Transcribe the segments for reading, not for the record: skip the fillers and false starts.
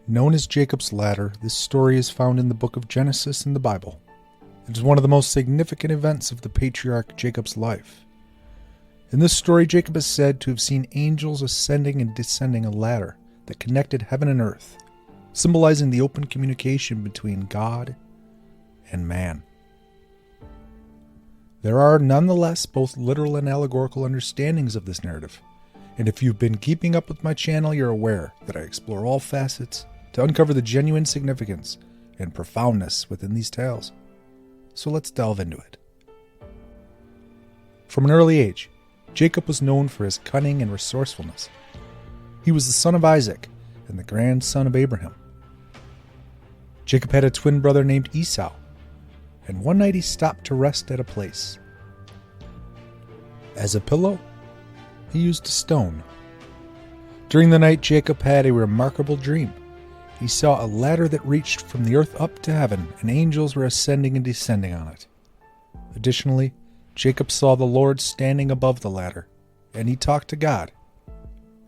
Known as Jacob's Ladder, this story is found in the book of Genesis in the Bible. It is one of the most significant events of the patriarch Jacob's life. In this story, Jacob is said to have seen angels ascending and descending a ladder that connected heaven and earth, symbolizing the open communication between God and man. There are nonetheless both literal and allegorical understandings of this narrative, and if you've been keeping up with my channel, you're aware that I explore all facets to uncover the genuine significance and profoundness within these tales. So let's delve into it. From an early age, Jacob was known for his cunning and resourcefulness. He was the son of Isaac and the grandson of Abraham. Jacob had a twin brother named Esau, and one night he stopped to rest at a place. As a pillow, he used a stone. During the night, Jacob had a remarkable dream. He saw a ladder that reached from the earth up to heaven, and angels were ascending and descending on it. Additionally, Jacob saw the Lord standing above the ladder, and he talked to God,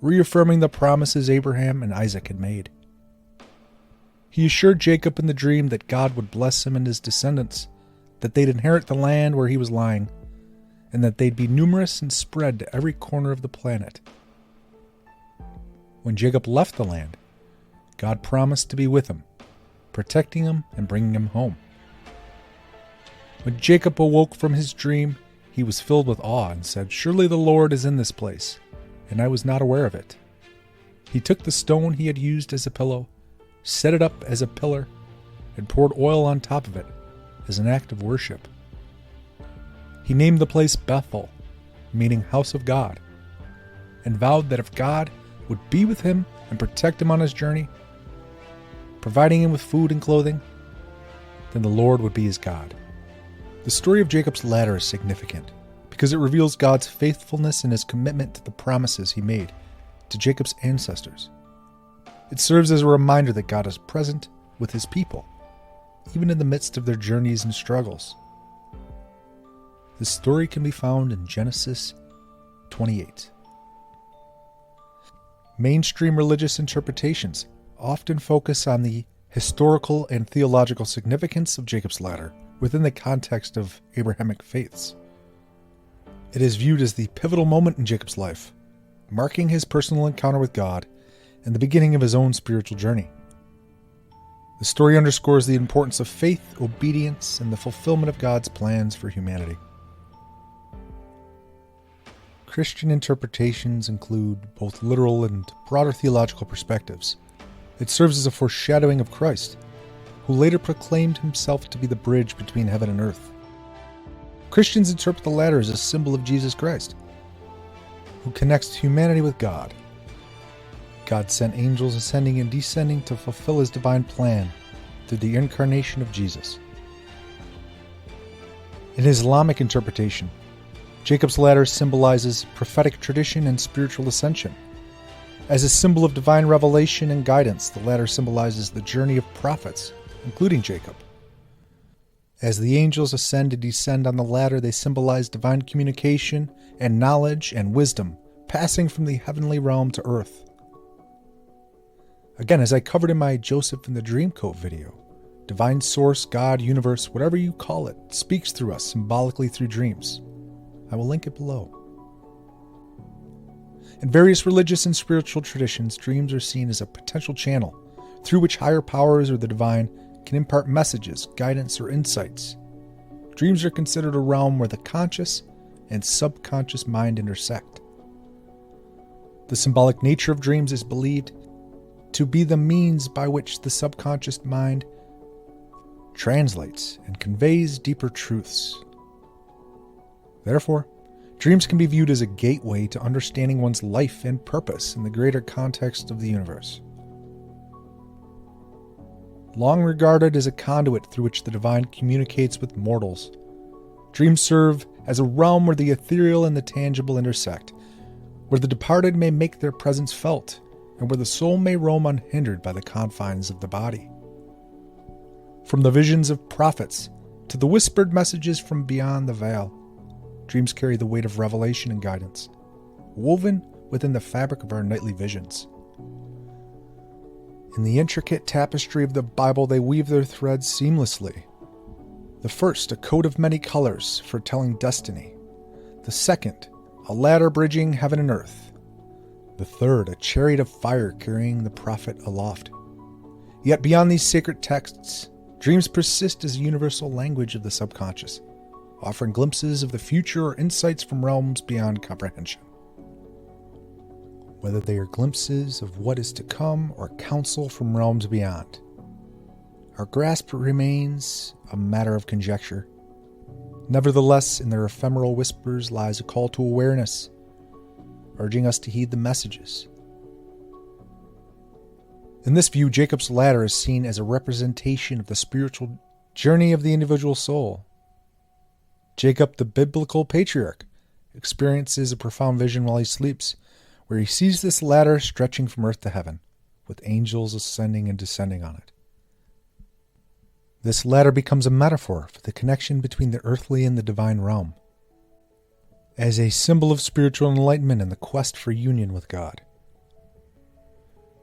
reaffirming the promises Abraham and Isaac had made. He assured Jacob in the dream that God would bless him and his descendants, that they'd inherit the land where he was lying, and that they'd be numerous and spread to every corner of the planet. When Jacob left the land, God promised to be with him, protecting him and bringing him home. When Jacob awoke from his dream, he was filled with awe and said, "Surely the Lord is in this place, and I was not aware of it." He took the stone he had used as a pillow, set it up as a pillar, and poured oil on top of it as an act of worship. He named the place Bethel, meaning house of God, and vowed that if God would be with him and protect him on his journey, providing him with food and clothing, then the Lord would be his God. The story of Jacob's ladder is significant because it reveals God's faithfulness and his commitment to the promises he made to Jacob's ancestors. It serves as a reminder that God is present with his people, even in the midst of their journeys and struggles. This story can be found in Genesis 28. Mainstream religious interpretations often focus on the historical and theological significance of Jacob's ladder within the context of Abrahamic faiths. It is viewed as the pivotal moment in Jacob's life, marking his personal encounter with God and the beginning of his own spiritual journey. The story underscores the importance of faith, obedience, and the fulfillment of God's plans for humanity. Christian interpretations include both literal and broader theological perspectives. It serves as a foreshadowing of Christ, who later proclaimed himself to be the bridge between heaven and earth. Christians interpret the ladder as a symbol of Jesus Christ, who connects humanity with God. God sent angels ascending and descending to fulfill his divine plan through the incarnation of Jesus. In Islamic interpretation, Jacob's ladder symbolizes prophetic tradition and spiritual ascension. As a symbol of divine revelation and guidance, the ladder symbolizes the journey of prophets, including Jacob. As the angels ascend and descend on the ladder, they symbolize divine communication and knowledge and wisdom, passing from the heavenly realm to earth. Again, as I covered in my Joseph in the Dreamcoat video, divine source, God, universe, whatever you call it, speaks through us symbolically through dreams. I will link it below. In various religious and spiritual traditions, dreams are seen as a potential channel through which higher powers or the divine can impart messages, guidance, or insights. Dreams are considered a realm where the conscious and subconscious mind intersect. The symbolic nature of dreams is believed to be the means by which the subconscious mind translates and conveys deeper truths. Therefore, dreams can be viewed as a gateway to understanding one's life and purpose in the greater context of the universe. Long regarded as a conduit through which the divine communicates with mortals, dreams serve as a realm where the ethereal and the tangible intersect, where the departed may make their presence felt, and where the soul may roam unhindered by the confines of the body. From the visions of prophets to the whispered messages from beyond the veil, dreams carry the weight of revelation and guidance, woven within the fabric of our nightly visions. In the intricate tapestry of the Bible, they weave their threads seamlessly. The first, a coat of many colors, foretelling destiny. The second, a ladder bridging heaven and earth. The third, a chariot of fire carrying the prophet aloft. Yet beyond these sacred texts, dreams persist as a universal language of the subconscious, offering glimpses of the future or insights from realms beyond comprehension. Whether they are glimpses of what is to come or counsel from realms beyond, our grasp remains a matter of conjecture. Nevertheless, in their ephemeral whispers lies a call to awareness, urging us to heed the messages. In this view, Jacob's ladder is seen as a representation of the spiritual journey of the individual soul. Jacob, the biblical patriarch, experiences a profound vision while he sleeps, where he sees this ladder stretching from earth to heaven, with angels ascending and descending on it. This ladder becomes a metaphor for the connection between the earthly and the divine realm, as a symbol of spiritual enlightenment and the quest for union with God.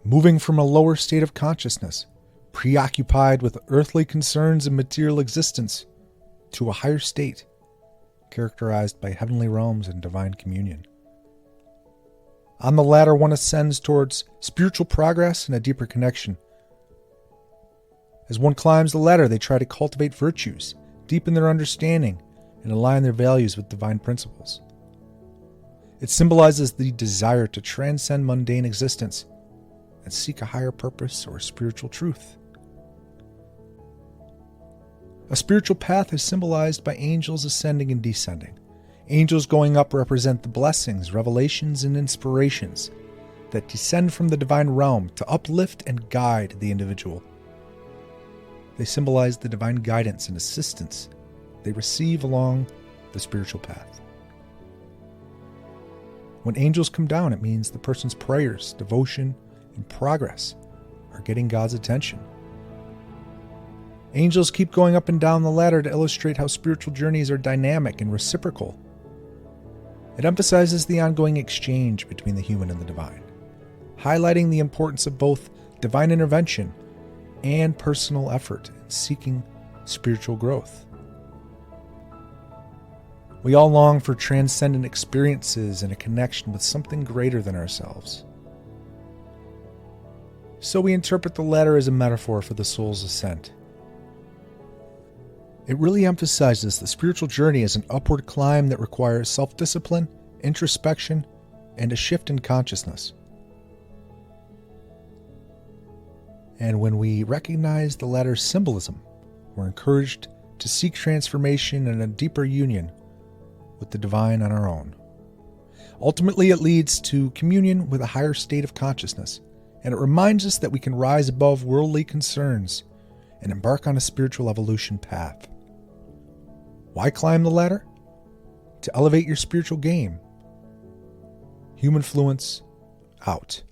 Moving from a lower state of consciousness, preoccupied with earthly concerns and material existence, to a higher state, characterized by heavenly realms and divine communion. On the ladder, one ascends towards spiritual progress and a deeper connection. As one climbs the ladder, they try to cultivate virtues, deepen their understanding, and align their values with divine principles. It symbolizes the desire to transcend mundane existence and seek a higher purpose or spiritual truth. A spiritual path is symbolized by angels ascending and descending. Angels going up represent the blessings, revelations, and inspirations that descend from the divine realm to uplift and guide the individual. They symbolize the divine guidance and assistance they receive along the spiritual path. When angels come down, it means the person's prayers, devotion, and progress are getting God's attention. Angels keep going up and down the ladder to illustrate how spiritual journeys are dynamic and reciprocal. It emphasizes the ongoing exchange between the human and the divine, highlighting the importance of both divine intervention and personal effort in seeking spiritual growth. We all long for transcendent experiences and a connection with something greater than ourselves. So we interpret the ladder as a metaphor for the soul's ascent. It really emphasizes the spiritual journey as an upward climb that requires self-discipline, introspection, and a shift in consciousness. And when we recognize the ladder's symbolism, we're encouraged to seek transformation and a deeper union with the divine on our own. Ultimately, it leads to communion with a higher state of consciousness, and it reminds us that we can rise above worldly concerns and embark on a spiritual evolution path. Why climb the ladder? To elevate your spiritual game. Humanfluence, out.